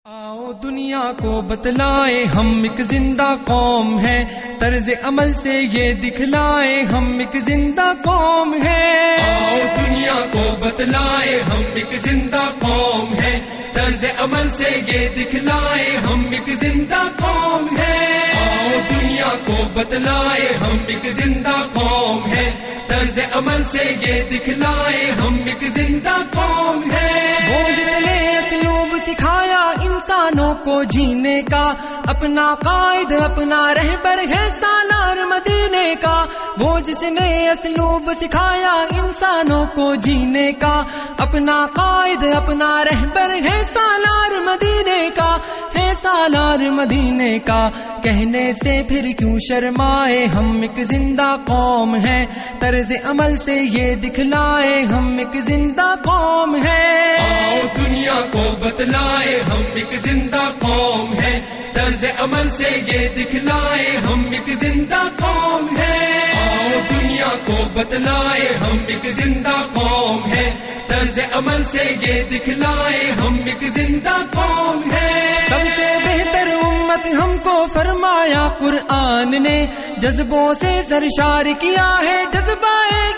آؤ دنیا کو بتلائے ہم ایک زندہ قوم ہے، طرز عمل سے یہ دکھلائے ہم ایک زندہ قوم ہے۔ آؤ دنیا کو بتلائے ہم ایک زندہ قوم ہے، طرز عمل سے یہ دکھلائے ہم ایک زندہ قوم ہے۔ آؤ دنیا کو بتلائے ہم ایک زندہ قوم ہے، طرز عمل سے یہ دکھلائے ہم ایک زندہ قوم ہے۔ وہ جس نے اسلوب سکھایا انسانوں کو جینے کا، اپنا قائد اپنا رہبر ہے سالار مدینے کا۔ وہ جس نے اسلوب سکھایا انسانوں کو جینے کا، اپنا قائد اپنا رہبر ہے سالار مدینے کا، ہے سالار مدینے کا۔ کہنے سے پھر کیوں شرمائے ہم ایک زندہ قوم ہے، طرز عمل سے یہ دکھلائے ہم ایک زندہ قوم ہے۔ آؤ دنیا کو بتلائے ہم ایک زندہ قوم ہے، طرز عمل سے یہ دکھلائے ہم ایک زندہ قوم ہے۔ آؤ دنیا کو بتلائے ہم ایک زندہ قوم ہے، طرز عمل سے یہ دکھلائے ہم ایک زندہ قوم ہے۔ سب سے بہتر امت ہم کو فرمایا قرآن نے، جذبوں سے سرشار کیا ہے جذبہ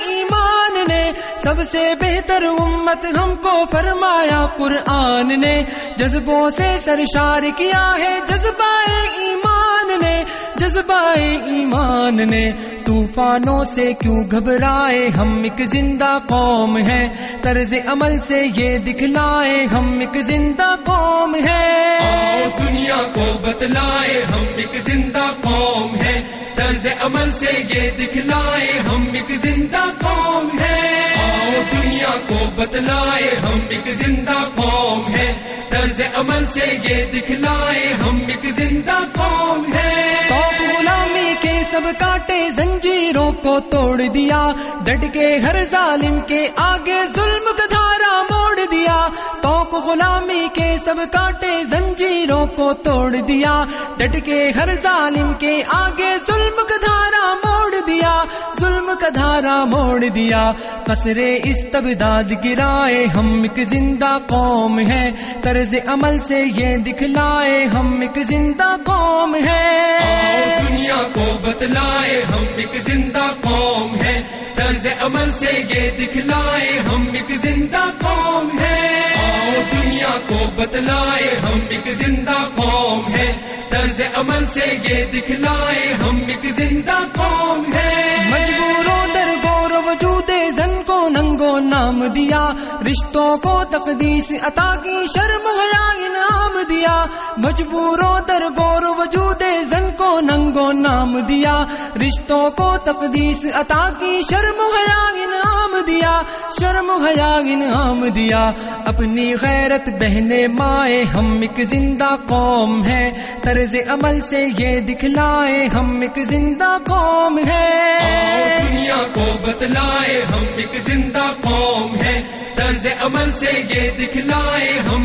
ایمان نے۔ سب سے بہتر امت ہم کو فرمایا قرآن نے، جذبوں سے سرشار کیا ہے جذبہ ایمان نے، جذبہ ایمان نے۔ طوفانوں سے کیوں گھبرائے ہم ایک زندہ قوم ہے، طرز عمل سے یہ دکھلائے ہم ایک زندہ قوم ہے۔ آؤ دنیا کو بتلائے ہم ایک زندہ قوم ہے، طرز عمل سے یہ دکھلائے ہم ایک زندہ قوم ہے۔ آؤ دنیا کو بتلائے ہم ایک زندہ قوم ہے، طرز عمل سے یہ دکھلائے ہم ایک زندہ قوم ہے۔ تو غلامی کے سب کاٹے زنجیروں کو توڑ دیا، ڈٹ کے ہر ظالم کے آگے ظلم کا دھارا موڑ دیا۔ تو غلامی کے سب کاٹے زنجیروں کو توڑ دیا، ڈٹ کے ہر ظالم کے آگے ظلم کا دھارا موڑ دیا، ظلم کا دھارا موڑ دیا۔ قصرے استبداد گرائے ہم ایک زندہ قوم ہے، طرز عمل سے یہ دکھلائے ہم ایک زندہ قوم ہے۔ آؤ دنیا کو بتلائے ہم ایک زندہ قوم ہے، طرز عمل سے یہ دکھلائے ہم ایک زندہ قوم ہے۔ آؤ دنیا کو بتلائے ہم ایک زندہ قوم ہے، طرز عمل سے یہ دکھلائے ہم ایک زندہ قوم ہے۔ مجبوروں در گور وجود زن کو ننگو نام دیا، رشتوں کو تقدیس عطا کی شرم حیا انعام دیا۔ مجبوروں در گور وجود زن کو ننگو نام دیا، رشتوں کو تقدیس عطا کی شرم حیا انعام دیا، شرم حیا انعام دیا۔ اپنی غیرت بہنے مائے ہم ایک زندہ قوم ہے، طرز عمل سے یہ دکھلائے ہم ایک زندہ قوم ہے۔ آؤ دنیا کو بتلائے ہم ایک زندہ قوم ہے، طرز عمل سے یہ دکھلائے ہم